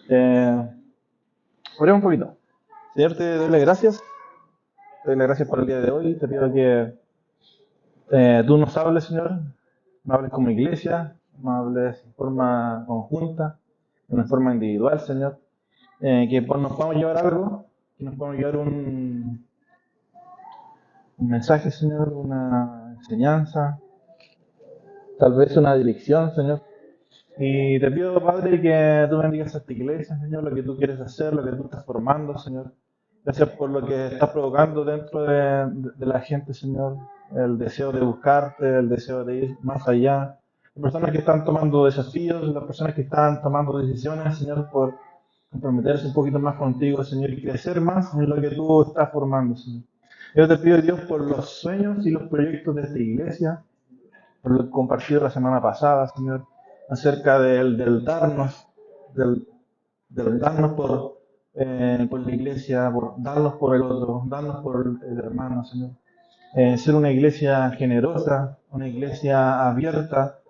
Oremos un poquito. Señor, te doy las gracias. Te doy las gracias por el día de hoy. Te pido que tú nos hables, Señor. Nos hables como iglesia, nos hables en forma conjunta, en forma individual, Señor. Que nos podamos llevar algo, que nos podamos llevar un mensaje, Señor, una enseñanza, tal vez una dirección, Señor. Y te pido, Padre, que tú bendigas a esta iglesia, Señor, lo que tú quieres hacer, lo que tú estás formando, Señor. Gracias por lo que estás provocando dentro de la gente, Señor. El deseo de buscarte, el deseo de ir más allá. Las personas que están tomando desafíos, las personas que están tomando decisiones, Señor, por comprometerse un poquito más contigo, Señor, y crecer más en lo que tú estás formando, Señor. Yo te pido, Dios, por los sueños y los proyectos de esta iglesia, por lo compartido la semana pasada, Señor, acerca del darnos, del, del darnos por la iglesia, por darnos por el otro, darnos por el hermano, Señor. Ser una iglesia generosa, una iglesia abierta,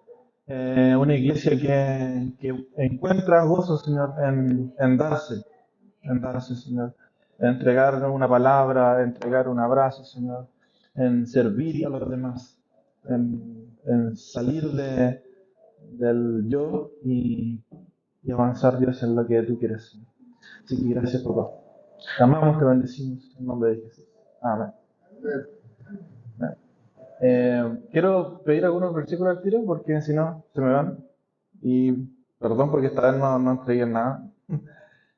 una iglesia que encuentra gozo, Señor, en darse, Señor. Entregar una palabra, entregar un abrazo, Señor, en servir a los demás, en salir del yo y avanzar, Dios, en lo que tú quieres, Señor. Así que gracias, papá. Te amamos, te bendecimos en nombre de Jesús. Amén. Quiero pedir algunos versículos al tiro porque si no se me van. Y perdón porque esta vez no entregué nada.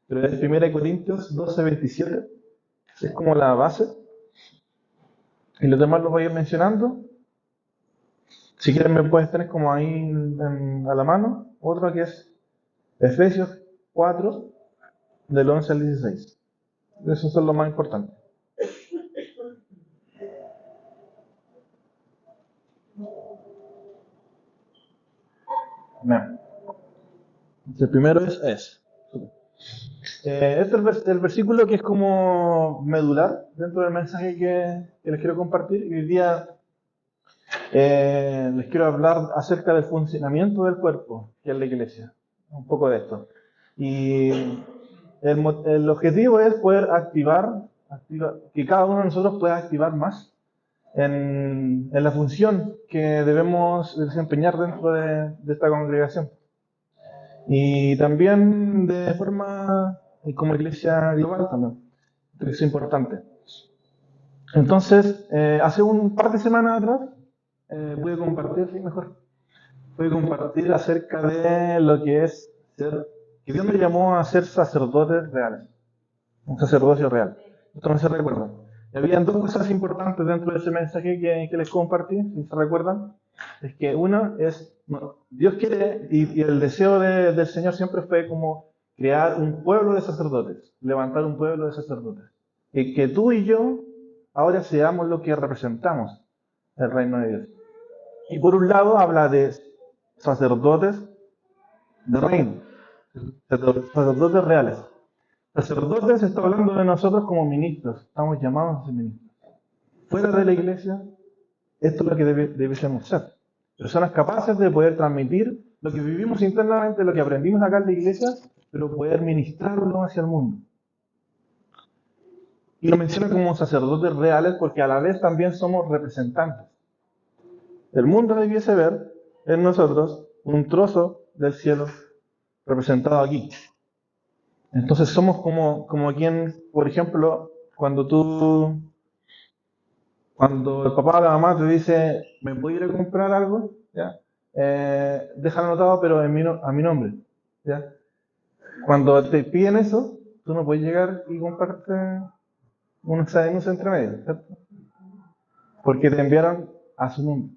Pero es 1 Corintios 12:27. Es como la base. Y los demás los voy a ir mencionando. Si quieren me puedes tener como ahí a la mano. Otro que es Efesios 4, del 11 al 16. Esos son los más importantes. Amén. El primero es. Este es el versículo que es como medular dentro del mensaje que les quiero compartir. Y hoy día les quiero hablar acerca del funcionamiento del cuerpo, que es la iglesia. Un poco de esto. Y el objetivo es poder activar, que cada uno de nosotros pueda activar más en la función que debemos desempeñar dentro de esta congregación. Y también de forma como iglesia global también, que es importante. Entonces, hace un par de semanas atrás, pude compartir, sí, mejor, pude compartir acerca de lo que es ser, que Dios me llamó a ser sacerdotes reales, un sacerdocio real. Esto no se recuerda. Y habían dos cosas importantes dentro de ese mensaje que les compartí, si se recuerdan. Es que uno es, bueno, Dios quiere, y el deseo del Señor siempre fue como crear un pueblo de sacerdotes, levantar un pueblo de sacerdotes. Y que tú y yo ahora seamos lo que representamos el reino de Dios. Y por un lado habla de sacerdotes de reino, sacerdotes reales. Sacerdotes está hablando de nosotros como ministros, estamos llamados a ser ministros. Fuera de la iglesia, esto es lo que debiésemos ser. Personas capaces de poder transmitir lo que vivimos internamente, lo que aprendimos acá en la iglesia, pero poder ministrarlo hacia el mundo. Y lo menciona como sacerdotes reales porque a la vez también somos representantes. El mundo debiese ver en nosotros un trozo del cielo representado aquí. Entonces somos como quien, por ejemplo, cuando el papá o la mamá te dice, ¿me puedo ir a comprar algo? ¿Ya? Déjalo anotado, pero a mi nombre. ¿Ya? Cuando te piden eso, tú no puedes llegar y comprarte unos denuncia entre medio, ¿cierto? Porque te enviaron a su nombre,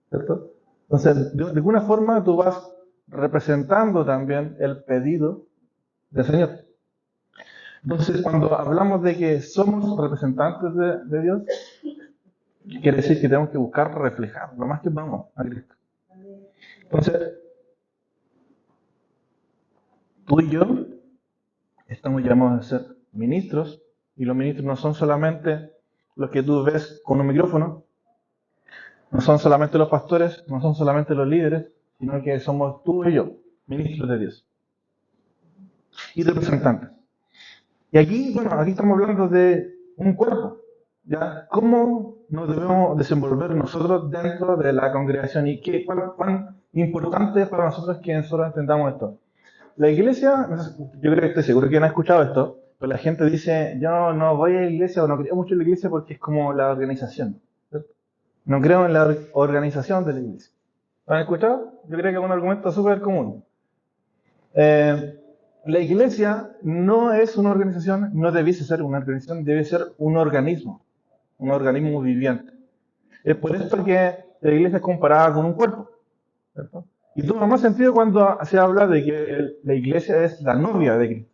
¿cierto? Entonces, de alguna forma tú vas representando también el pedido del Señor. Entonces, cuando hablamos de que somos representantes de Dios, quiere decir que tenemos que buscar reflejar lo más que podamos a Cristo. Entonces, tú y yo estamos llamados a ser ministros, y los ministros no son solamente los que tú ves con un micrófono, no son solamente los pastores, no son solamente los líderes, sino que somos tú y yo, ministros de Dios. y representantes. Y aquí, bueno, aquí estamos hablando de un cuerpo, ¿ya? ¿Cómo nos debemos desenvolver nosotros dentro de la congregación y cuán importante es para nosotros que nosotros entendamos esto? La iglesia, no sé, yo creo que estoy seguro que no ha escuchado esto, pero la gente dice, yo no voy a la iglesia o no creo mucho en la iglesia porque es como la organización, ¿cierto? No creo en la organización de la iglesia. ¿Lo han escuchado? Yo creo que es un argumento súper común. Eh, la iglesia no es una organización, no debiese ser una organización, debe ser un organismo viviente. Es por esto que la iglesia es comparada con un cuerpo, ¿cierto? Y toma más sentido cuando se habla de que la iglesia es la novia de Cristo.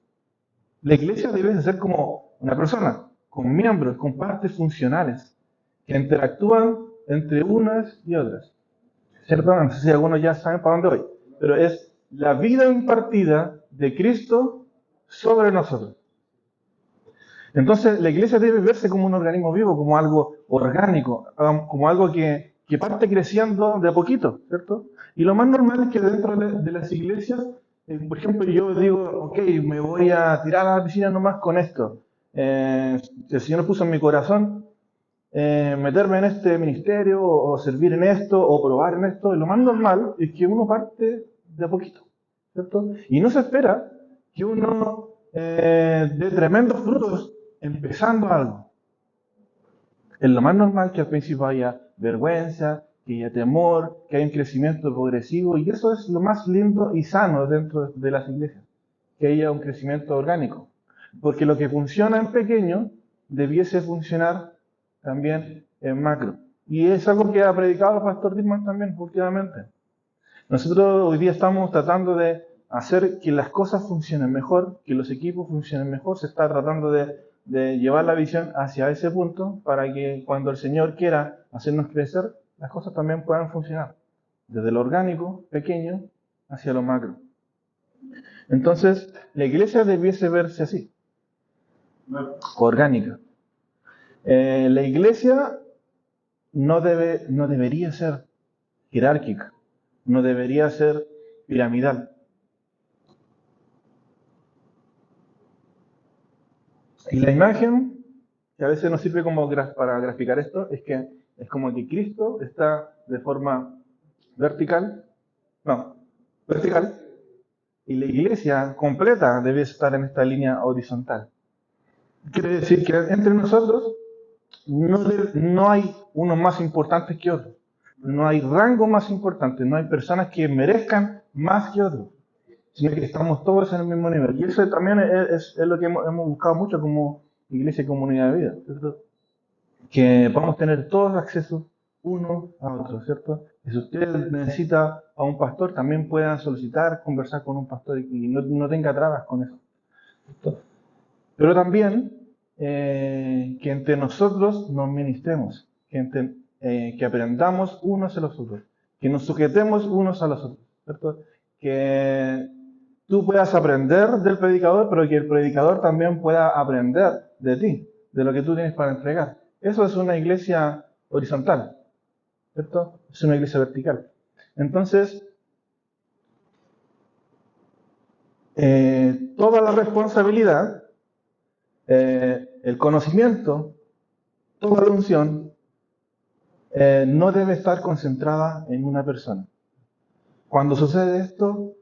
La iglesia debe de ser como una persona, con miembros, con partes funcionales, que interactúan entre unas y otras. ¿Cierto? No sé si algunos ya saben para dónde voy, pero es la vida impartida de Cristo sobre nosotros. Entonces, la iglesia debe verse como un organismo vivo, como algo orgánico, como algo que parte creciendo de a poquito, ¿cierto? Y lo más normal es que dentro de las iglesias, por ejemplo, yo digo, ok, me voy a tirar a la piscina nomás con esto. El Señor puso en mi corazón meterme en este ministerio o servir en esto o probar en esto. Y lo más normal es que uno parte de a poquito, ¿cierto? Y no se espera que uno dé tremendos frutos empezando algo. Es lo más normal que al principio haya vergüenza, que haya temor, que haya un crecimiento progresivo, y eso es lo más lindo y sano dentro de las iglesias, que haya un crecimiento orgánico. Porque lo que funciona en pequeño debiese funcionar también en macro. Y es algo que ha predicado el pastor Dirman también últimamente. Nosotros hoy día estamos tratando de hacer que las cosas funcionen mejor, que los equipos funcionen mejor. Se está tratando de llevar la visión hacia ese punto para que cuando el Señor quiera hacernos crecer, las cosas también puedan funcionar. Desde lo orgánico, pequeño, hacia lo macro. Entonces, la iglesia debiese verse así, orgánica. La iglesia no debería ser jerárquica, no debería ser piramidal. Y la imagen, que a veces nos sirve como para graficar esto, es que es como que Cristo está de forma vertical, no, vertical, y la iglesia completa debe estar en esta línea horizontal. Quiere decir que entre nosotros no hay unos más importantes que otros, no hay rango más importante, no hay personas que merezcan más que otros, sino que estamos todos en el mismo nivel. Y eso también es lo que hemos buscado mucho como iglesia y comunidad de vida, ¿cierto? Que podamos tener todos acceso uno a otro, ¿cierto? Y si usted necesita a un pastor, también puedan solicitar, conversar con un pastor y no tenga trabas con eso, ¿cierto? Pero también que entre nosotros nos ministremos, que aprendamos unos a los otros, que nos sujetemos unos a los otros, ¿cierto? Que tú puedas aprender del predicador, pero que el predicador también pueda aprender de ti, de lo que tú tienes para entregar. Eso es una iglesia horizontal, ¿cierto? Es una iglesia vertical. Entonces, toda la responsabilidad, el conocimiento, toda la unción, no debe estar concentrada en una persona. Cuando sucede esto,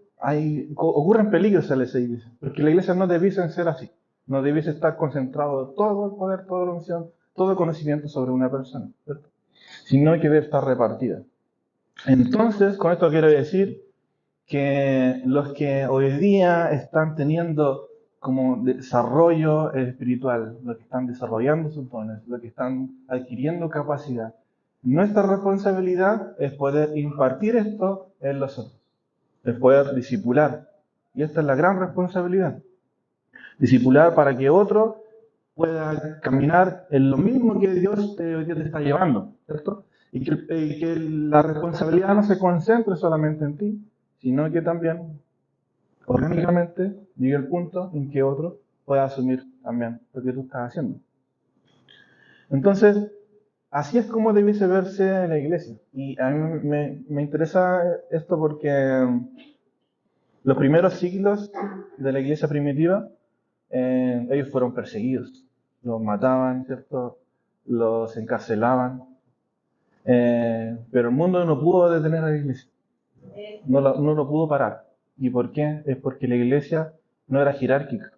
ocurren peligros en esa iglesia, porque la iglesia no debiese ser así. No debiese estar concentrado todo el poder, toda la unción, todo el conocimiento sobre una persona, ¿cierto? Sino que debe estar repartida. Entonces, con esto quiero decir que los que hoy día están teniendo como desarrollo espiritual, los que están desarrollando sus dones, los que están adquiriendo capacidad, nuestra responsabilidad es poder impartir esto en los otros, es poder discipular. Y esta es la gran responsabilidad. Discipular para que otro pueda caminar en lo mismo que Dios te está llevando, ¿cierto? Y que la responsabilidad no se concentre solamente en ti, sino que también orgánicamente llegue el punto en que otro pueda asumir también lo que tú estás haciendo. Entonces, así es como debiese verse la iglesia. Y a mí me interesa esto porque Los primeros siglos de la iglesia primitiva, ellos fueron perseguidos, los mataban, ¿cierto? Los encarcelaban, pero el mundo no pudo detener a la iglesia, no lo pudo parar. ¿Y por qué? Es porque la iglesia no era jerárquica.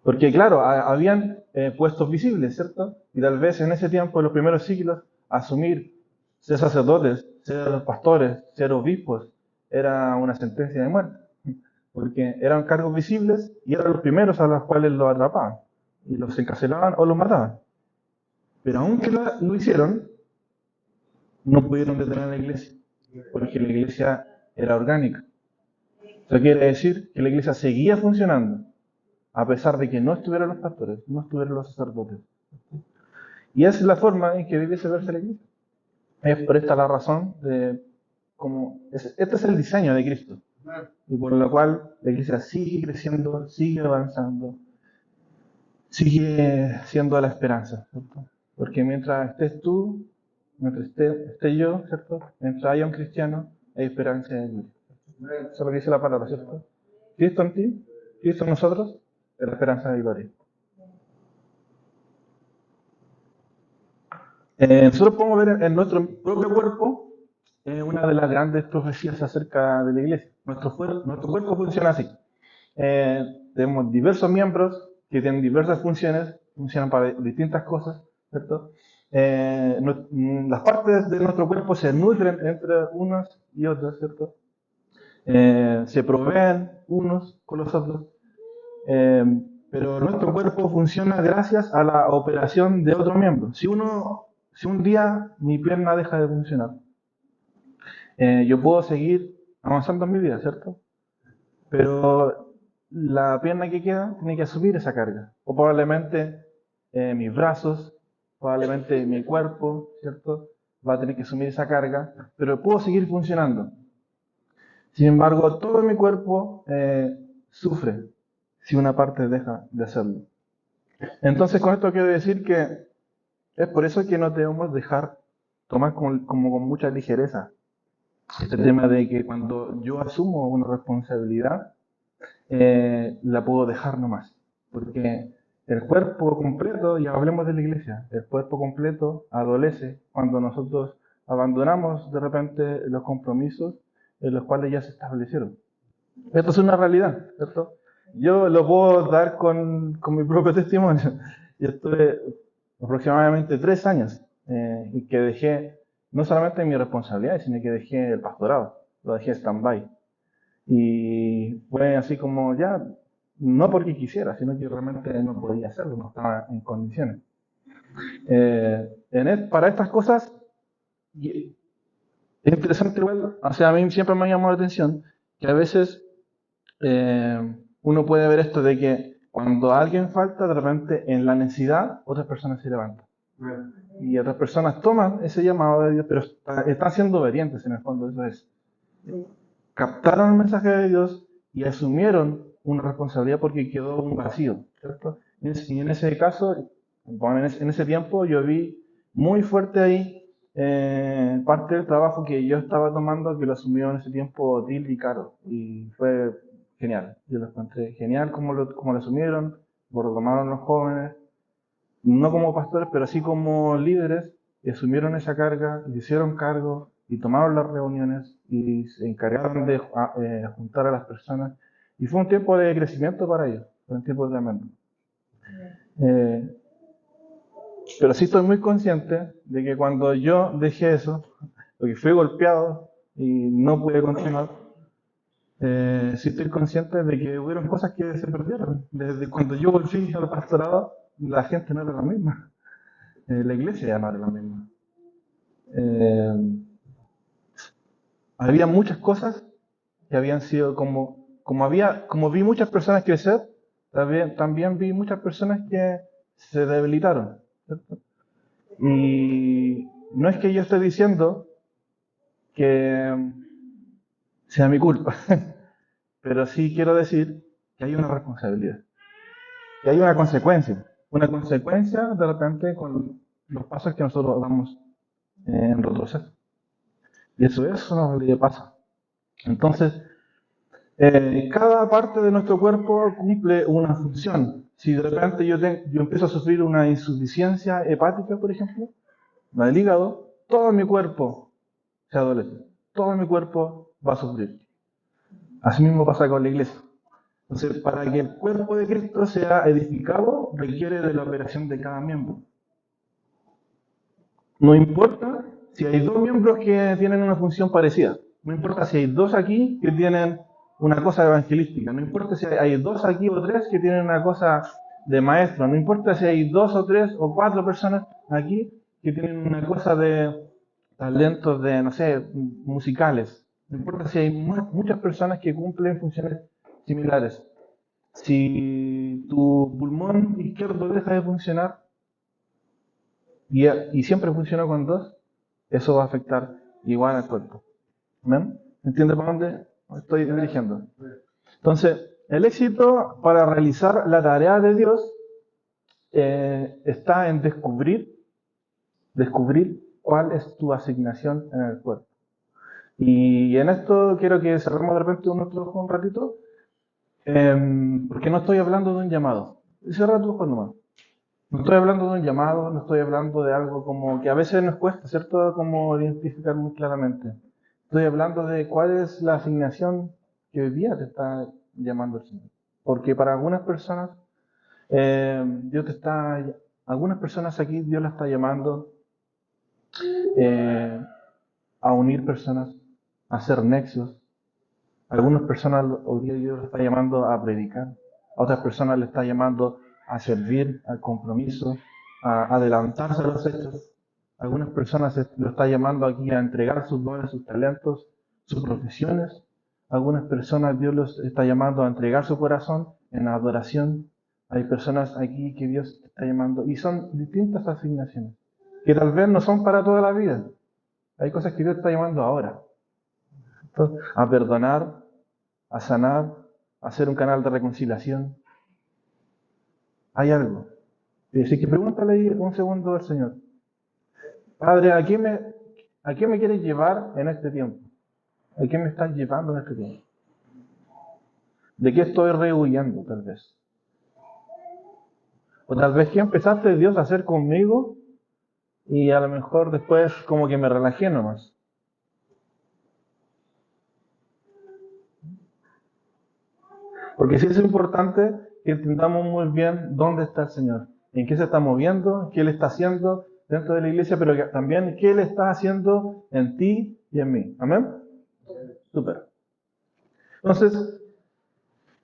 Porque claro, habían puestos visibles, ¿cierto? Y tal vez en ese tiempo, en los primeros siglos, asumir ser sacerdotes, ser pastores, ser obispos, era una sentencia de muerte. Porque eran cargos visibles y eran los primeros a los cuales los atrapaban. Y los encarcelaban o los mataban. Pero aunque lo hicieron, no pudieron detener a la iglesia. Porque la iglesia era orgánica. Eso quiere decir que la iglesia seguía funcionando a pesar de que no estuvieran los pastores, no estuvieran los sacerdotes. Y esa es la forma en que debiese verse la iglesia. Es por esta la razón de este es el diseño de Cristo. Y por lo cual la iglesia sigue creciendo, sigue avanzando, sigue siendo la esperanza, ¿cierto? Porque mientras estés tú, mientras esté yo, ¿cierto? Mientras haya un cristiano, hay esperanza en él. Eso es lo que dice la palabra, ¿cierto? Cristo en ti, Cristo en nosotros, es la esperanza de gloria. Nosotros podemos ver en nuestro propio cuerpo una de las grandes profecías acerca de la iglesia. Nuestro cuerpo funciona así. Tenemos diversos miembros que tienen diversas funciones, funcionan para distintas cosas, ¿cierto? Las partes de nuestro cuerpo se nutren entre unas y otras, ¿cierto? Se proveen unos con los otros, pero nuestro cuerpo funciona gracias a la operación de otro miembro. Si un día mi pierna deja de funcionar, yo puedo seguir avanzando en mi vida, ¿cierto? Pero la pierna que queda tiene que asumir esa carga. O probablemente mis brazos, probablemente mi cuerpo, ¿cierto? Va a tener que asumir esa carga, pero puedo seguir funcionando. Sin embargo, todo mi cuerpo sufre si una parte deja de hacerlo. Entonces, con esto quiero decir que es por eso que no debemos dejar tomar como con mucha ligereza este tema de que cuando yo asumo una responsabilidad, la puedo dejar nomás. Porque el cuerpo completo, y hablemos de la iglesia, el cuerpo completo adolece cuando nosotros abandonamos de repente los compromisos en los cuales ya se establecieron. Esto es una realidad, ¿cierto? Yo lo puedo dar con mi propio testimonio. Yo estuve aproximadamente 3 años y que dejé no solamente mi responsabilidad, sino que dejé el pastorado, lo dejé stand-by. Y fue así como ya, no porque quisiera, sino que realmente no podía hacerlo, no estaba en condiciones. Para estas cosas, es interesante igual, o sea, a mí siempre me ha llamado la atención que a veces uno puede ver esto de que cuando alguien falta, de repente en la necesidad, otras personas se levantan. Y otras personas toman ese llamado de Dios, pero están siendo obedientes en el fondo, eso es. Captaron el mensaje de Dios y asumieron una responsabilidad porque quedó un vacío, ¿cierto? Y en ese caso, bueno, en ese tiempo yo vi muy fuerte ahí parte del trabajo que yo estaba tomando, que lo asumió en ese tiempo Till y Caro, y fue genial. Yo lo encontré genial como lo asumieron, lo tomaron los jóvenes, no como pastores, pero sí como líderes, y asumieron esa carga, y se hicieron cargo, y tomaron las reuniones, y se encargaron de juntar a las personas. Y fue un tiempo de crecimiento para ellos, fue un tiempo tremendo. Pero sí estoy muy consciente de que cuando yo dejé eso, porque fui golpeado y no pude continuar, sí estoy consciente de que hubieron cosas que se perdieron. Desde cuando yo volví al pastorado, la gente no era la misma. La iglesia ya no era la misma. Había muchas cosas que habían sido como vi muchas personas crecer, también vi muchas personas que se debilitaron, ¿cierto? Y no es que yo esté diciendo que sea mi culpa, pero sí quiero decir que hay una responsabilidad, que hay una consecuencia de repente con los pasos que nosotros damos en retroceso. Y eso no le pasa. Entonces, Cada parte de nuestro cuerpo cumple una función. Si de repente yo empiezo a sufrir una insuficiencia hepática, por ejemplo, la del hígado, todo mi cuerpo se adolece. Todo mi cuerpo va a sufrir. Así mismo pasa con la iglesia. Entonces, para que el cuerpo de Cristo sea edificado, requiere de la operación de cada miembro. No importa si hay dos miembros que tienen una función parecida. No importa si hay dos aquí que tienen una cosa evangelística. No importa si hay dos aquí o tres que tienen una cosa de maestro. No importa si hay dos o tres o cuatro personas aquí que tienen una cosa de talentos de, no sé, musicales. No importa si hay muchas personas que cumplen funciones similares. Si tu pulmón izquierdo deja de funcionar y siempre funciona con dos, eso va a afectar igual al cuerpo. ¿Ven? ¿Entiendes para dónde estoy dirigiendo? Entonces, el éxito para realizar la tarea de Dios está en descubrir cuál es tu asignación en el cuerpo. Y en esto quiero que cerremos de repente nuestro ojo un ratito, porque no estoy hablando de un llamado. Cierra tu ojo nomás. No estoy hablando de un llamado, no estoy hablando de algo como que a veces nos cuesta, ¿cierto? Como identificar muy claramente. Estoy hablando de cuál es la asignación que hoy día te está llamando el Señor. Porque para algunas personas, Dios te está, algunas personas aquí Dios la está llamando eh, a unir personas, a hacer nexos. Algunas personas hoy día Dios le está llamando a predicar, a otras personas le está llamando a servir, al compromiso, a adelantarse a los hechos. Algunas personas lo está llamando aquí a entregar sus dones, sus talentos, sus profesiones. Algunas personas Dios los está llamando a entregar su corazón en adoración. Hay personas aquí que Dios está llamando y son distintas asignaciones, que tal vez no son para toda la vida. Hay cosas que Dios está llamando ahora. Entonces, a perdonar, a sanar, a hacer un canal de reconciliación. Hay algo. Y así que pregúntale ahí un segundo al Señor. Padre, ¿a qué me quieres llevar en este tiempo? ¿A qué me estás llevando en este tiempo? ¿De qué estoy rehuyendo, tal vez? O tal vez, ¿qué empezaste Dios a hacer conmigo? Y a lo mejor después como que me relajé nomás. Porque sí es importante que entendamos muy bien dónde está el Señor, en qué se está moviendo, qué Él está haciendo dentro de la iglesia, pero también qué Él está haciendo en ti y en mí. ¿Amén? Súper. Entonces,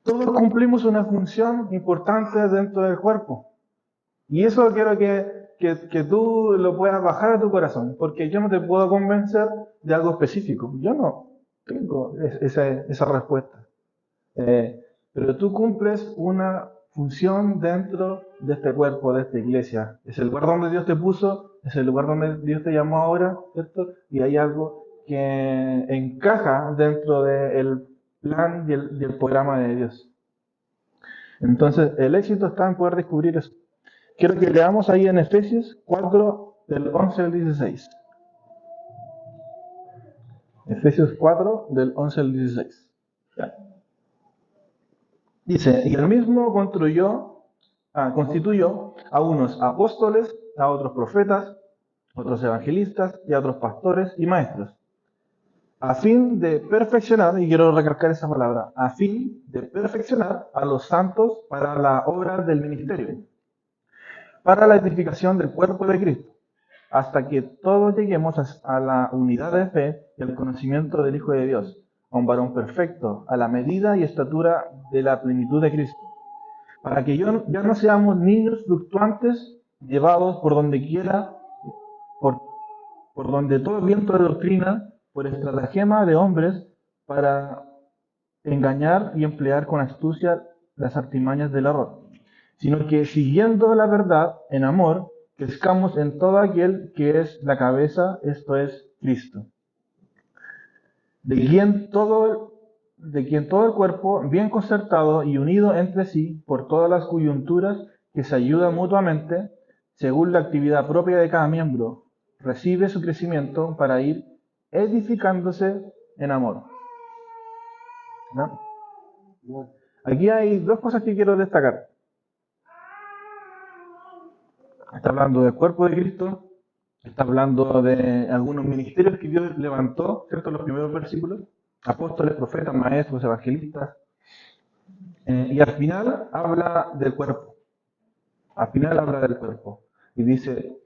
todos cumplimos una función importante dentro del cuerpo. Y eso quiero que tú lo puedas bajar a tu corazón, porque yo no te puedo convencer de algo específico. Yo no tengo esa respuesta. Pero tú cumples una función dentro de este cuerpo, de esta iglesia. Es el lugar donde Dios te puso, es el lugar donde Dios te llamó ahora, ¿cierto? Y hay algo que encaja dentro del plan y el programa de Dios. Entonces, el éxito está en poder descubrir eso. Quiero que leamos ahí en Efesios 4, del 11 al 16. Efesios 4, del 11 al 16. ¿Ya? Dice, y el mismo constituyó a unos apóstoles, a otros profetas, otros evangelistas y a otros pastores y maestros, a fin de perfeccionar, y quiero recalcar esa palabra, a fin de perfeccionar a los santos para la obra del ministerio, para la edificación del cuerpo de Cristo, hasta que todos lleguemos a la unidad de fe y al conocimiento del Hijo de Dios, a un varón perfecto, a la medida y estatura de la plenitud de Cristo, para que ya no seamos niños fluctuantes, llevados por donde quiera, por, por donde todo viento de doctrina, por estratagema de hombres, para engañar y emplear con astucia las artimañas del error, sino que siguiendo la verdad en amor, crezcamos en todo aquel que es la cabeza, esto es Cristo, de quien todo el cuerpo, bien concertado y unido entre sí por todas las coyunturas que se ayudan mutuamente, según la actividad propia de cada miembro, recibe su crecimiento para ir edificándose en amor. ¿No? Aquí hay dos cosas que quiero destacar. Está hablando del cuerpo de Cristo, está hablando de algunos ministerios que Dios levantó, ¿cierto? Los primeros versículos, apóstoles, profetas, maestros, evangelistas, y al final habla del cuerpo. Al final habla del cuerpo. Y dice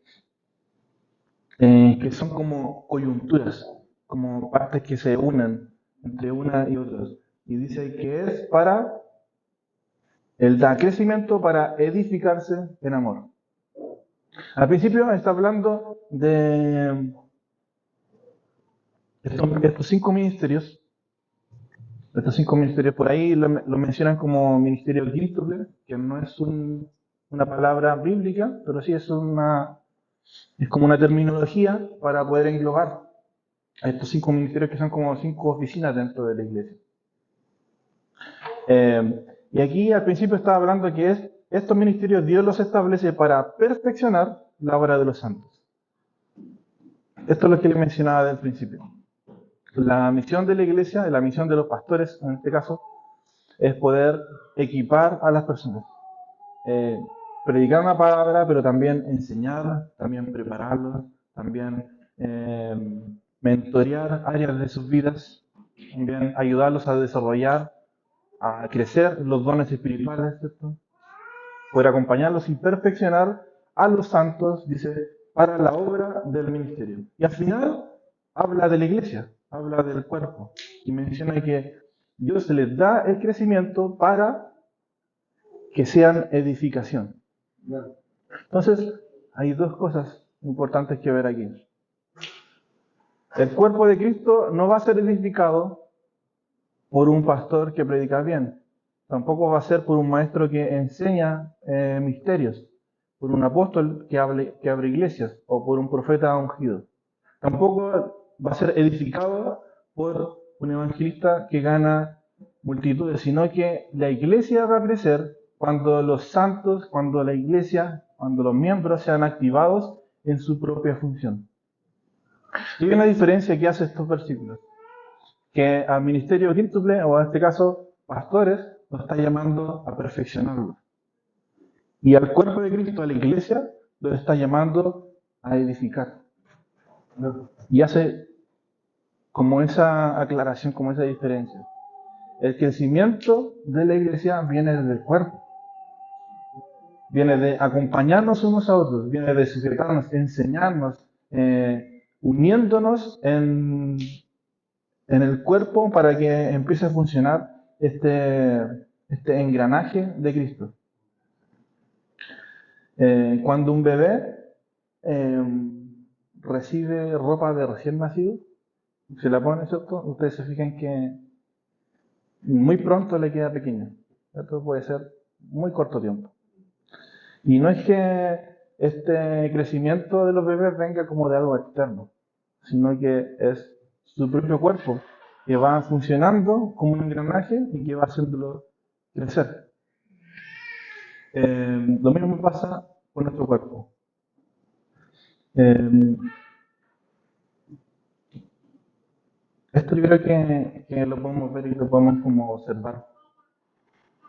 que son como coyunturas, como partes que se unen entre una y otra. Y dice que es para el da crecimiento, para edificarse en amor. Al principio está hablando de estos cinco ministerios. Estos cinco ministerios por ahí lo mencionan como ministerio quíntuple, que no es una palabra bíblica, pero sí es como una terminología para poder englobar a estos cinco ministerios que son como cinco oficinas dentro de la iglesia. Y aquí al principio estaba hablando que estos ministerios Dios los establece para perfeccionar la obra de los santos. Esto es lo que le mencionaba del principio. La misión de la iglesia, la misión de los pastores en este caso, es poder equipar a las personas. Predicar una palabra, pero también enseñar, también prepararlos, también mentorear áreas de sus vidas, también ayudarlos a desarrollar, a crecer los dones espirituales, ¿cierto? Poder acompañarlos y perfeccionar a los santos, dice, para la obra del ministerio. Y al final habla de la iglesia, habla del cuerpo, y menciona que Dios les da el crecimiento para que sean edificación. Entonces, hay dos cosas importantes que ver aquí. El cuerpo de Cristo no va a ser edificado por un pastor que predica bien. Tampoco va a ser por un maestro que enseña misterios, por un apóstol que abre iglesias o por un profeta ungido. Tampoco va a ser edificado por un evangelista que gana multitudes, sino que la iglesia va a crecer cuando los santos, cuando la iglesia, cuando los miembros sean activados en su propia función. Y hay una diferencia que hace estos versículos, que al ministerio quíntuple, o en este caso pastores, lo está llamando a perfeccionarlo. Y al cuerpo de Cristo, a la iglesia, lo está llamando a edificar. Y hace como esa aclaración, como esa diferencia. El crecimiento de la iglesia viene del cuerpo. Viene de acompañarnos unos a otros, viene de sujetarnos, enseñarnos, uniéndonos en el cuerpo para que empiece a funcionar este engranaje de Cristo. Cuando un bebé recibe ropa de recién nacido, se la pone, ¿cierto? Ustedes se fijan que muy pronto le queda pequeño. Esto puede ser muy corto tiempo. Y no es que este crecimiento de los bebés venga como de algo externo, sino que es su propio cuerpo que va funcionando como un engranaje y que va haciéndolo crecer. Lo mismo pasa con nuestro cuerpo. Esto yo creo que lo podemos ver y lo podemos como observar.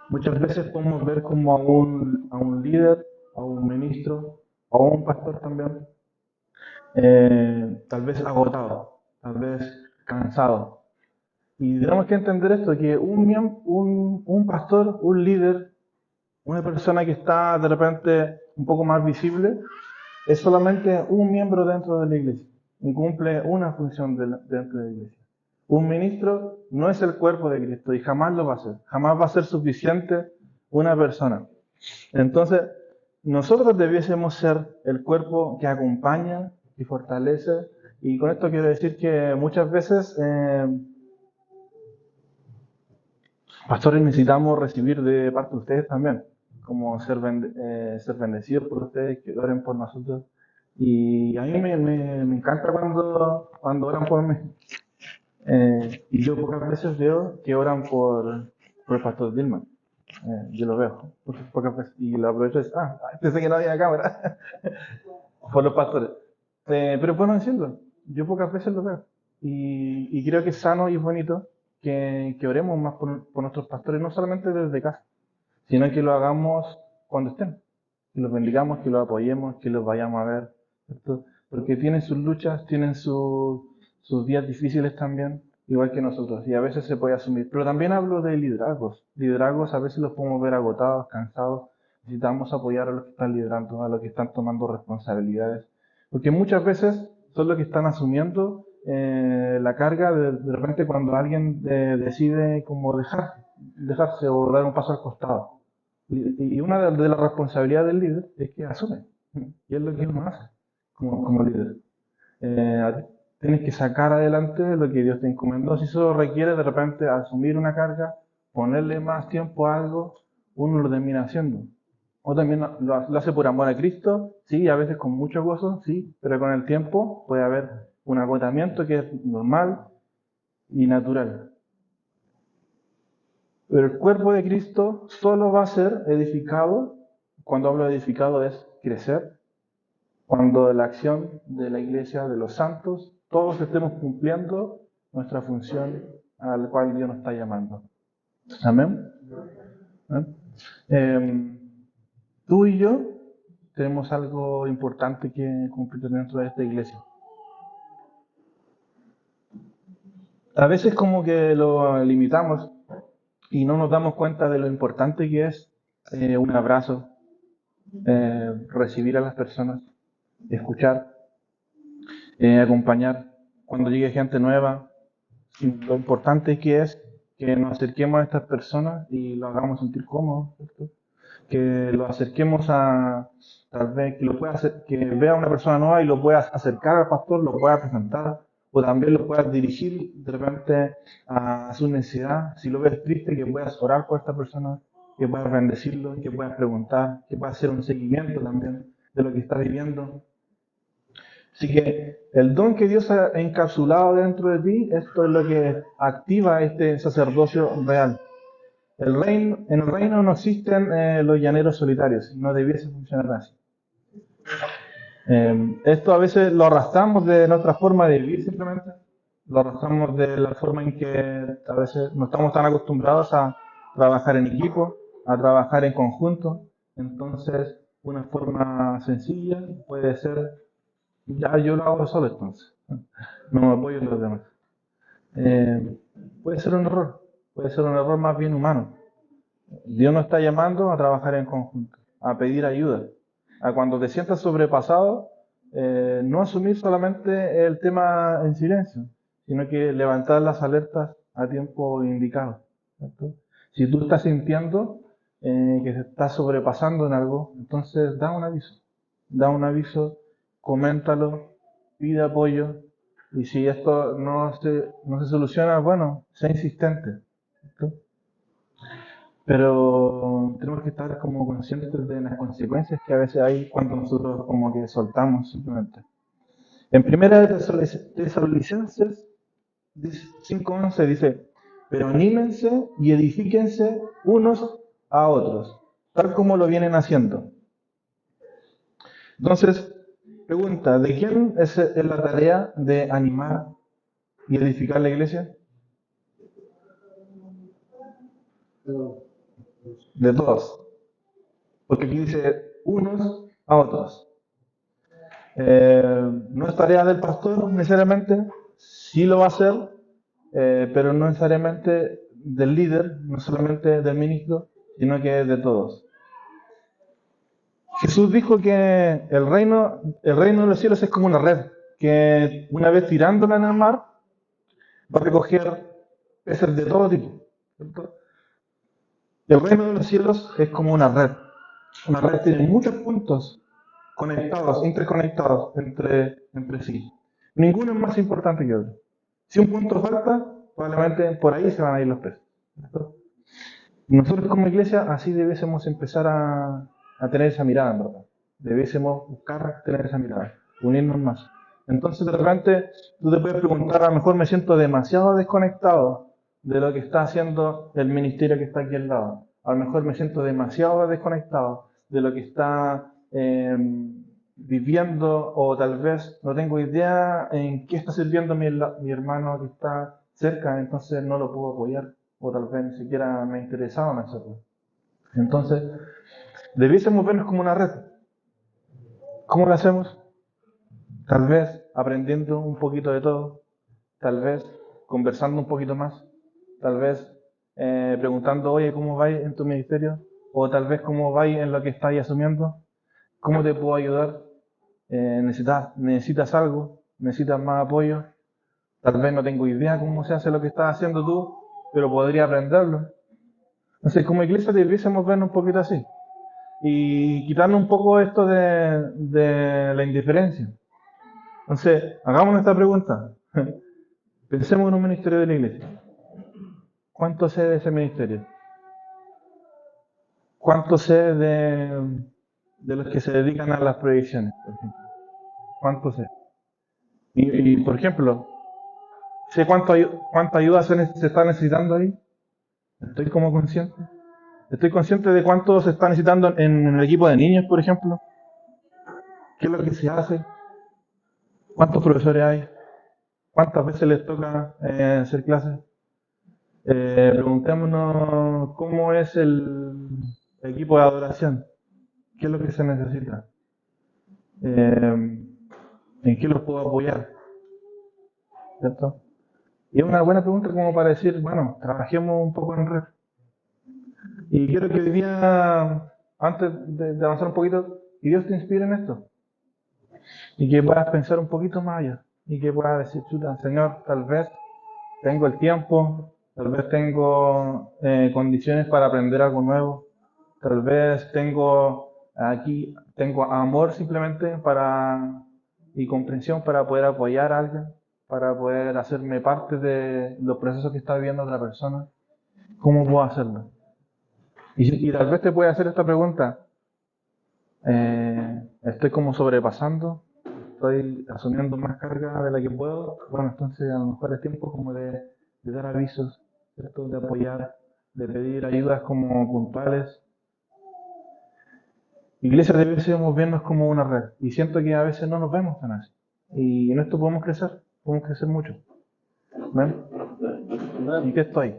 Muchas veces podemos ver como a un líder, a un ministro, a un pastor también, tal vez agotado, tal vez cansado. Y tenemos que entender esto, que un pastor, un líder, una persona que está de repente un poco más visible, es solamente un miembro dentro de la iglesia y cumple una función dentro de la iglesia. Un ministro no es el cuerpo de Cristo y jamás lo va a ser. Jamás va a ser suficiente una persona. Entonces, nosotros debiésemos ser el cuerpo que acompaña y fortalece. Y con esto quiero decir que muchas veces, pastores, necesitamos recibir de parte de ustedes también, como ser bendecidos por ustedes, que oren por nosotros. Y a mí me encanta cuando oran por mí. Y yo pocas veces veo que oran por el pastor Dilman. Yo lo veo, pocas veces. Y lo aprovecho y pensé que no había cámara. Por los pastores. Pero es bueno decirlo. Yo pocas veces lo veo. Y creo que es sano y bonito que oremos más por nuestros pastores, no solamente desde casa, sino que lo hagamos cuando estén, que los bendigamos, que los apoyemos, que los vayamos a ver, ¿cierto? Porque tienen sus luchas, tienen sus días difíciles también, igual que nosotros, y a veces se puede asumir. Pero también hablo de liderazgos a veces los podemos ver agotados, cansados, necesitamos apoyar a los que están liderando, a los que están tomando responsabilidades, porque muchas veces son los que están asumiendo la carga de repente cuando alguien decide como dejarse o dar un paso al costado. Y una de las responsabilidades del líder es que asume. Y es lo que uno hace como líder. Tienes que sacar adelante lo que Dios te encomendó. Si eso requiere de repente asumir una carga, ponerle más tiempo a algo, uno lo termina haciendo. O también lo hace por amor a Cristo, sí, a veces con mucho gozo, sí, pero con el tiempo puede haber un agotamiento que es normal y natural. Pero el cuerpo de Cristo solo va a ser edificado, cuando hablo de edificado es crecer, cuando la acción de la iglesia, de los santos, todos estemos cumpliendo nuestra función a la cual Dios nos está llamando. Amén. Tú y yo tenemos algo importante que cumplir dentro de esta iglesia. A veces como que lo limitamos y no nos damos cuenta de lo importante que es un abrazo, recibir a las personas, escuchar, acompañar cuando llegue gente nueva. Lo importante que es que nos acerquemos a estas personas y lo hagamos sentir cómodos, ¿cierto? Que lo acerquemos a, tal vez, que lo pueda hacer, que vea a una persona nueva y lo pueda acercar al pastor, lo pueda presentar, o también lo puedas dirigir de repente a su necesidad. Si lo ves triste, que puedas orar por esta persona, que puedas bendecirlo, que puedas preguntar, que puedas hacer un seguimiento también de lo que está viviendo. Así que el don que Dios ha encapsulado dentro de ti, esto es lo que activa este sacerdocio real. En el reino no existen los llaneros solitarios, no debiese funcionar así. Esto a veces lo arrastramos de nuestra forma de vivir simplemente, lo arrastramos de la forma en que a veces no estamos tan acostumbrados a trabajar en equipo, a trabajar en conjunto. Entonces, una forma sencilla puede ser, ya yo lo hago solo entonces, no me apoyo en los demás. Puede ser un error, puede ser un error más bien humano. Dios nos está llamando a trabajar en conjunto, a pedir ayuda, a cuando te sientas sobrepasado, no asumir solamente el tema en silencio, sino que levantar las alertas a tiempo indicado, ¿cierto? Si tú estás sintiendo que te estás sobrepasando en algo, entonces da un aviso, coméntalo, pide apoyo, y si esto no se soluciona, bueno, sé insistente, ¿cierto? Pero tenemos que estar como conscientes de las consecuencias que a veces hay cuando nosotros como que soltamos simplemente. En primera de Tesalonicenses 5:11 dice, pero anímense y edifíquense unos a otros, tal como lo vienen haciendo. Entonces, pregunta, ¿de quién es la tarea de animar y edificar la iglesia? De todos. Porque aquí dice unos a otros. No es tarea del pastor necesariamente, sí lo va a hacer, pero no necesariamente del líder, no solamente del ministro, sino que de todos. Jesús dijo que el reino de los cielos es como una red, que una vez tirándola en el mar, va a recoger peces de todo tipo, ¿cierto? El reino de los cielos es como una red. Una red tiene muchos puntos conectados, interconectados entre sí. Ninguno es más importante que otro. Si un punto falta, probablemente por ahí se van a ir los peces. ¿Cierto? Nosotros como iglesia así debiésemos empezar a tener esa mirada, en verdad. Debiésemos buscar tener esa mirada, unirnos más. Entonces de repente tú te puedes preguntar, a lo mejor me siento demasiado desconectado de lo que está haciendo el ministerio que está aquí al lado. A lo mejor me siento demasiado desconectado de lo que está viviendo, o tal vez no tengo idea en qué está sirviendo mi hermano que está cerca, entonces no lo puedo apoyar, o tal vez ni siquiera me interesaba en hacerlo. Entonces, debiésemos vernos como una red. ¿Cómo lo hacemos? Tal vez aprendiendo un poquito de todo, tal vez conversando un poquito más, tal vez preguntando, oye, ¿cómo vais en tu ministerio? O tal vez cómo vais en lo que estáis asumiendo, ¿cómo te puedo ayudar? ¿Necesitas algo? ¿Necesitas más apoyo? Tal vez no tengo idea cómo se hace lo que estás haciendo tú, pero podría aprenderlo. Entonces, como iglesia debiésemos vernos un poquito así y quitarnos un poco esto de la indiferencia. Entonces, hagamos esta pregunta. Pensemos en un ministerio de la iglesia. ¿Cuánto sé de ese ministerio? ¿Cuánto sé de los que se dedican a las proyecciones, por ejemplo? ¿Cuánto sé? Por ejemplo, ¿sé cuánta ayuda se está necesitando ahí? ¿Estoy como consciente? ¿Estoy consciente de cuánto se está necesitando en el equipo de niños, por ejemplo? ¿Qué es lo que se hace? ¿Cuántos profesores hay? ¿Cuántas veces les toca hacer clases? Preguntémonos cómo es el equipo de adoración. ¿Qué es lo que se necesita? ¿En qué los puedo apoyar? ¿Cierto? Y es una buena pregunta como para decir, bueno, trabajemos un poco en red. Y quiero que hoy día, antes de avanzar un poquito, que Dios te inspire en esto. Y que puedas pensar un poquito más allá. Y que puedas decir, chuta, Señor, tal vez tengo el tiempo, tal vez tengo condiciones para aprender algo nuevo, tal vez tengo amor simplemente y comprensión para poder apoyar a alguien, para poder hacerme parte de los procesos que está viviendo otra persona. ¿Cómo puedo hacerlo? Y tal vez te puede hacer esta pregunta. ¿Estoy como sobrepasando? ¿Estoy asumiendo más carga de la que puedo? Bueno, entonces a lo mejor es tiempo como de dar avisos, ¿cierto? De apoyar, de pedir ayudas como puntuales. Iglesia deberíamos vernos como una red. Y siento que a veces no nos vemos tan así. Y en esto podemos crecer mucho. ¿Ven? ¿En qué estoy?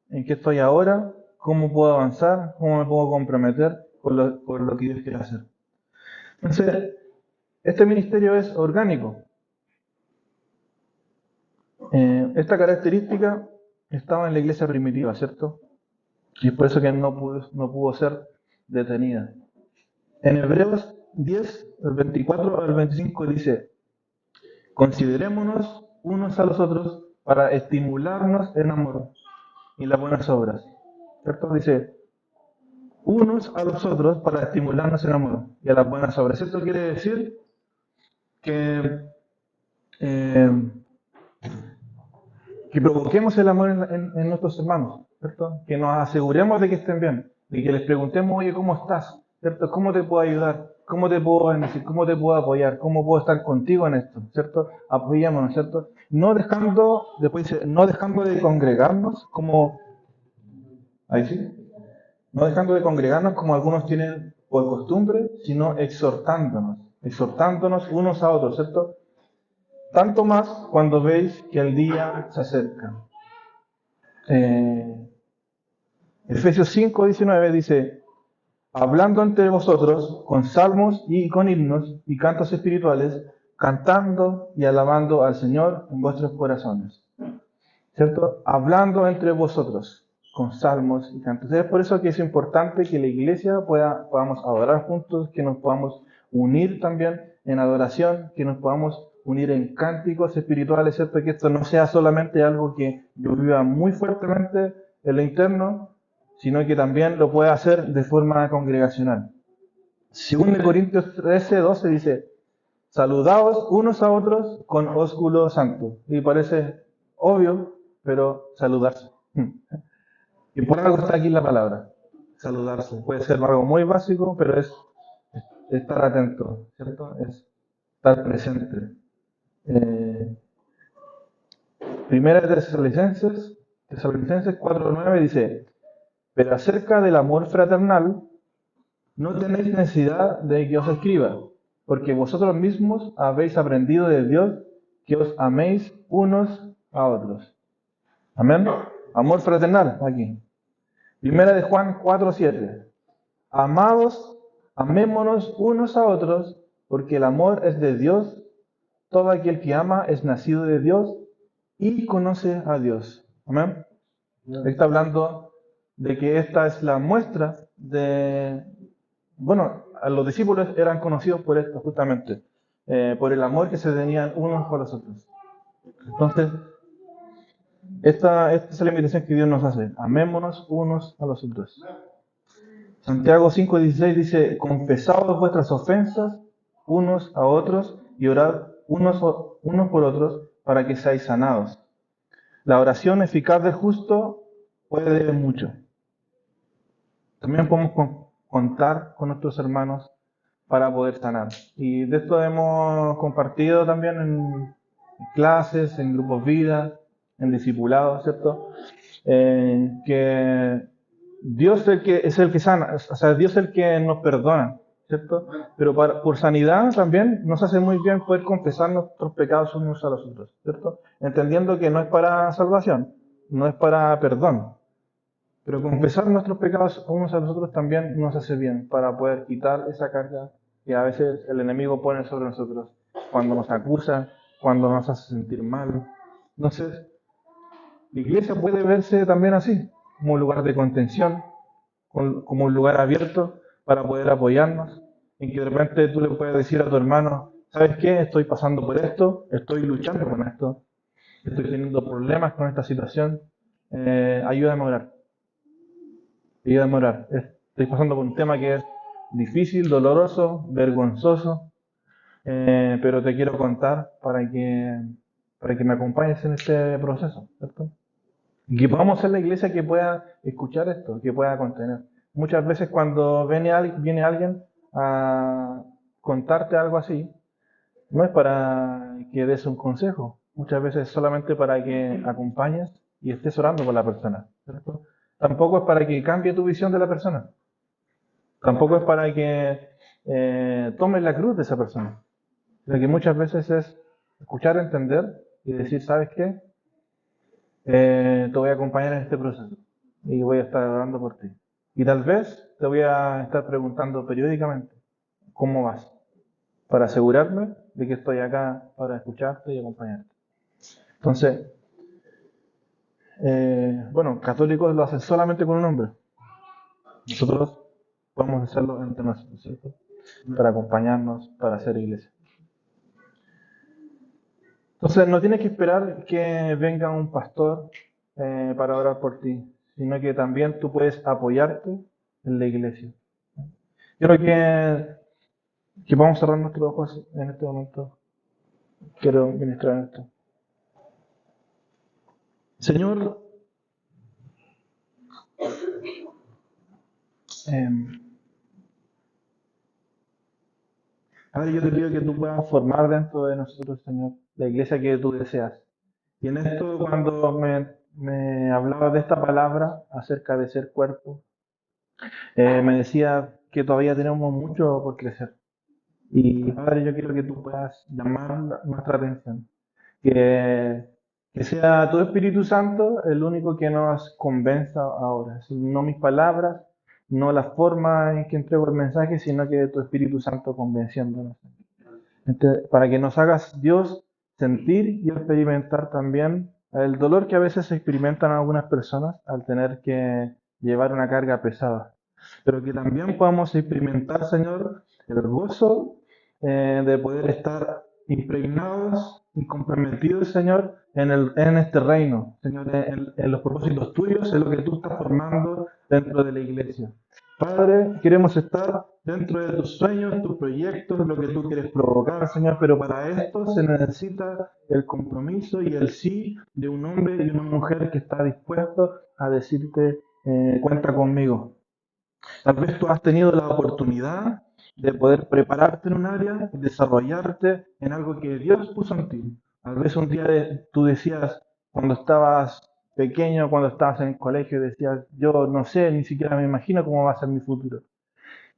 ¿En qué estoy ahora? ¿Cómo puedo avanzar? ¿Cómo me puedo comprometer por lo que Dios quiere hacer? Entonces, este ministerio es orgánico. Esta característica estaba en la iglesia primitiva, ¿cierto? Y es por eso que no pudo ser detenida. En Hebreos 10, el 24 al 25 dice, considerémonos unos a los otros para estimularnos en amor y las buenas obras. ¿Cierto? Dice, unos a los otros para estimularnos en amor y a las buenas obras. Esto quiere decir que, eh, que provoquemos el amor en nuestros hermanos, ¿cierto? Que nos aseguremos de que estén bien, de que les preguntemos, oye, ¿cómo estás? ¿Cierto? ¿Cómo te puedo ayudar? ¿Cómo te puedo bendecir? ¿Cómo te puedo apoyar? ¿Cómo puedo estar contigo en esto? ¿Cierto? Apoyémonos, ¿cierto? Después dice, no dejando de congregarnos como, ahí sí, no dejando de congregarnos como algunos tienen por costumbre, sino exhortándonos unos a otros, ¿cierto? Tanto más cuando veis que el día se acerca. Efesios 5:19 dice, hablando entre vosotros con salmos y con himnos y cantos espirituales, cantando y alabando al Señor en vuestros corazones. ¿Cierto? Hablando entre vosotros con salmos y cantos. Es por eso que es importante que la iglesia podamos adorar juntos, que nos podamos unir también en adoración, que nos podamos unir en cánticos espirituales, ¿cierto? Que esto no sea solamente algo que yo viva muy fuertemente en lo interno, sino que también lo pueda hacer de forma congregacional. Según de Corintios 13:12 dice, saludaos unos a otros con ósculo santo. Y parece obvio, pero saludarse. Y por algo está aquí la palabra, saludarse. Puede ser algo muy básico, pero es estar atento, ¿cierto? Es estar presente. Primera de Tesalonicenses 4:9 dice, pero acerca del amor fraternal, no tenéis necesidad de que os escriba, porque vosotros mismos habéis aprendido de Dios que os améis unos a otros. Amén. Amor fraternal, aquí. Primera de Juan 4:7. Amados, amémonos unos a otros, porque el amor es de Dios. Todo aquel que ama es nacido de Dios y conoce a Dios. Amén. Está hablando de que esta es la muestra de, bueno, a los discípulos eran conocidos por esto justamente, por el amor que se tenían unos por los otros. Entonces, esta es la invitación que Dios nos hace. Amémonos unos a los otros. Santiago 5:16 dice, confesaos vuestras ofensas unos a otros y orad unos por otros para que seáis sanados. La oración eficaz del justo puede mucho. También podemos contar con nuestros hermanos para poder sanar. Y de esto hemos compartido también en clases, en grupos vida, en discipulados, ¿cierto? Que Dios es el que sana, o sea, Dios es el que nos perdona, ¿cierto? Pero por sanidad también nos hace muy bien poder confesar nuestros pecados unos a los otros, ¿cierto? Entendiendo que no es para salvación, no es para perdón, pero confesar nuestros pecados unos a los otros también nos hace bien para poder quitar esa carga que a veces el enemigo pone sobre nosotros cuando nos acusa, cuando nos hace sentir mal. Entonces, la iglesia puede verse también así, como un lugar de contención, como un lugar abierto para poder apoyarnos, en que de repente tú le puedes decir a tu hermano, ¿sabes qué? Estoy pasando por esto, estoy luchando con esto, estoy teniendo problemas con esta situación, ayúdame a orar. Y demorar. Estoy pasando por un tema que es difícil, doloroso, vergonzoso, pero te quiero contar para que me acompañes en este proceso, ¿cierto? Y que podamos ser la iglesia que pueda escuchar esto, que pueda contener. Muchas veces cuando viene alguien a contarte algo así, no es para que des un consejo, muchas veces es solamente para que acompañes y estés orando por la persona, ¿cierto? Tampoco es para que cambie tu visión de la persona. Tampoco es para que tomes la cruz de esa persona. Lo que muchas veces es escuchar, entender y decir, ¿sabes qué? Te voy a acompañar en este proceso y voy a estar orando por ti. Y tal vez te voy a estar preguntando periódicamente, ¿cómo vas? Para asegurarme de que estoy acá para escucharte y acompañarte. Entonces, bueno, católicos lo hacen solamente con un hombre. Nosotros podemos hacerlo entre nosotros, ¿cierto? Para acompañarnos, para hacer iglesia. Entonces, no tienes que esperar que venga un pastor para orar por ti, sino que también tú puedes apoyarte en la iglesia. Yo creo que vamos a cerrar nuestros ojos en este momento. Quiero ministrar en esto. Señor, Padre, yo te pido que tú puedas formar dentro de nosotros, Señor, la iglesia que tú deseas. Y en esto, cuando me hablabas de esta palabra acerca de ser cuerpo, me decía que todavía tenemos mucho por crecer. Y Padre, yo quiero que tú puedas llamar nuestra atención. Que, que sea tu Espíritu Santo el único que nos convenza ahora. No mis palabras, no la forma en que entrego el mensaje, sino que tu Espíritu Santo convenciéndonos. Para que nos hagas, Dios, sentir y experimentar también el dolor que a veces experimentan algunas personas al tener que llevar una carga pesada. Pero que también podamos experimentar, Señor, el gozo de poder estar impregnados y comprometidos, Señor, en este reino, Señor, en los propósitos tuyos, en lo que tú estás formando dentro de la iglesia. Padre, queremos estar dentro de tus sueños, tus proyectos, lo que tú quieres provocar, Señor, pero para esto se necesita el compromiso y el sí de un hombre y una mujer que está dispuesto a decirte, cuenta conmigo. Tal vez tú has tenido la oportunidad de poder prepararte en un área y desarrollarte en algo que Dios puso en ti. Tal vez un día tú decías, cuando estabas pequeño, cuando estabas en el colegio, decías, yo no sé, ni siquiera me imagino cómo va a ser mi futuro.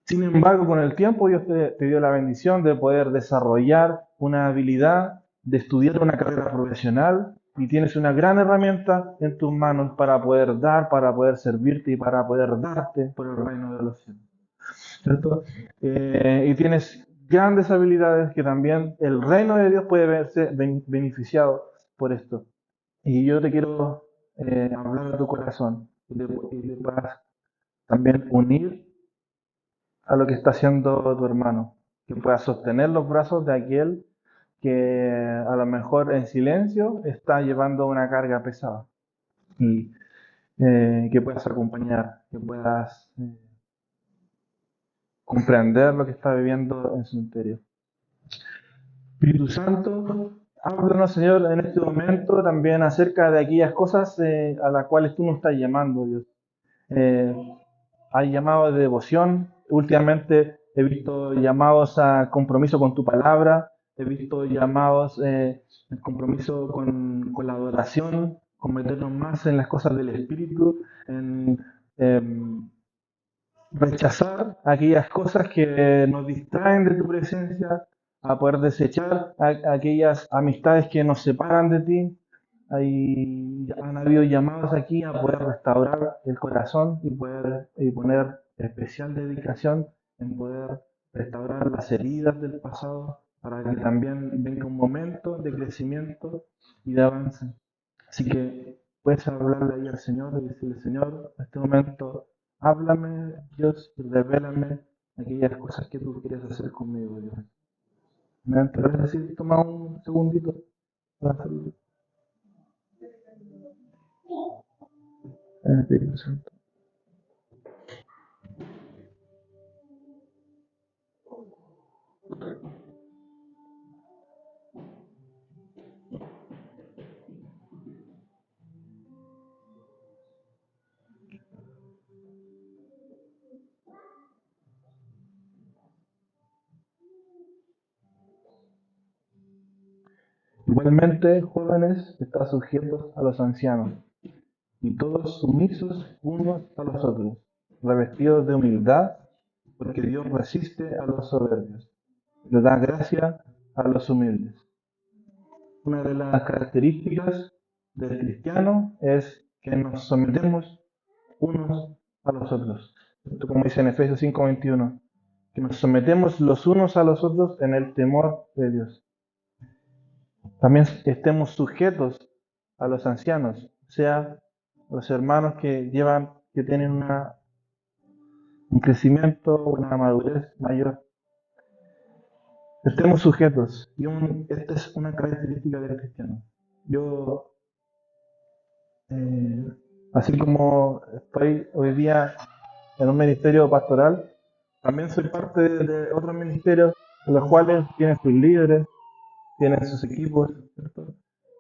Sin embargo, con el tiempo Dios te dio la bendición de poder desarrollar una habilidad, de estudiar una carrera profesional, y tienes una gran herramienta en tus manos para poder dar, para poder servirte y para poder darte por el reino de los cielos. ¿Cierto? Y tienes grandes habilidades que también el reino de Dios puede verse beneficiado por esto. Y yo te quiero hablar de tu corazón y te puedas también unir a lo que está haciendo tu hermano, que puedas sostener los brazos de aquel que a lo mejor en silencio está llevando una carga pesada y que puedas acompañar, que puedas comprender lo que está viviendo en su interior. Espíritu Santo, háblanos, Señor, en este momento también acerca de aquellas cosas a las cuales tú nos estás llamando, Dios. Eh, Hay llamados de devoción. Últimamente he visto llamados a compromiso con tu palabra. He visto llamados en compromiso con la adoración, con meternos más en las cosas del Espíritu, en rechazar aquellas cosas que nos distraen de tu presencia, a poder desechar aquellas amistades que nos separan de ti. Han habido llamados aquí a poder restaurar el corazón y poner especial dedicación en poder restaurar las heridas del pasado para que también venga un momento de crecimiento y de avance. Así que puedes hablarle ahí al Señor y decirle, Señor, en este momento háblame, Dios, y revélame aquellas cosas que tú quieres hacer conmigo, Dios. ¿Me puedes decir, toma un segundito para hacerlo? En el Espíritu Santo. Igualmente, jóvenes, estad sujetos a los ancianos, y todos sumisos unos a los otros, revestidos de humildad, porque Dios resiste a los soberbios, y le da gracia a los humildes. Una de las características del cristiano es que nos sometemos unos a los otros. Esto como dice en Efesios 5:21, que nos sometemos los unos a los otros en el temor de Dios. También estemos sujetos a los ancianos, o sea, los hermanos que tienen un crecimiento, una madurez mayor. Estemos sujetos. Esta es una característica del cristiano. Yo, eh, así como estoy hoy día en un ministerio pastoral, también soy parte de otros ministerios, en los cuales tienen sus líderes, tienen sus equipos, ¿cierto?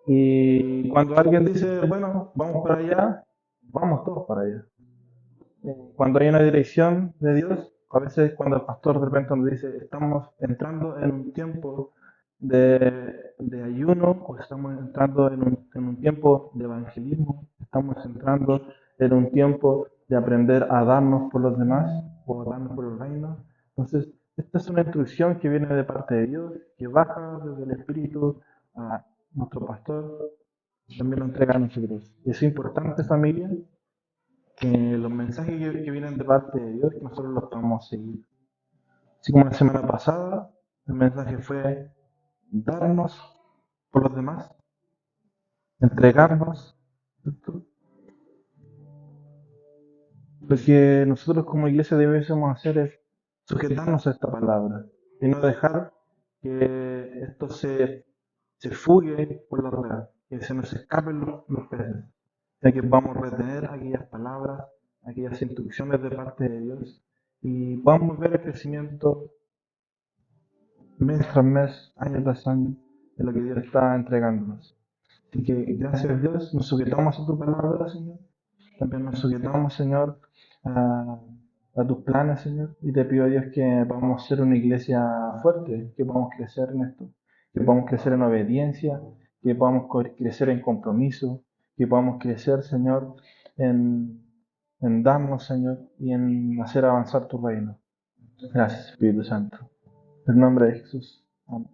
Y cuando alguien dice, bueno, vamos para allá, vamos todos para allá. Cuando hay una dirección de Dios, a veces cuando el pastor de repente nos dice, estamos entrando en un tiempo de ayuno, o estamos entrando en un tiempo de evangelismo, estamos entrando en un tiempo de aprender a darnos por los demás, o a darnos por el reino. Entonces, esta es una instrucción que viene de parte de Dios, que baja desde el Espíritu a nuestro pastor, también lo entrega a nosotros. Es importante, familia, que los mensajes que vienen de parte de Dios, que nosotros los podamos seguir. Así como la semana pasada, el mensaje fue darnos por los demás, entregarnos. ¿Cierto? Lo que nosotros como iglesia debemos hacer es sujetarnos a esta palabra y no dejar que esto se fugue por la rueda, que se nos escapen los peces, ya que vamos a retener aquellas palabras, aquellas instrucciones de parte de Dios y podamos ver el crecimiento mes tras mes, año tras año, de lo que Dios está entregándonos. Así que gracias a Dios nos sujetamos a tu palabra, Señor. También nos sujetamos, Señor, a tus planes, Señor. Y te pido a Dios que podamos ser una iglesia fuerte, que podamos crecer en esto, que podamos crecer en obediencia, que podamos crecer en compromiso, que podamos crecer, Señor, en, en darnos, Señor, y en hacer avanzar tu reino. Gracias, Espíritu Santo. En el nombre de Jesús. Amén.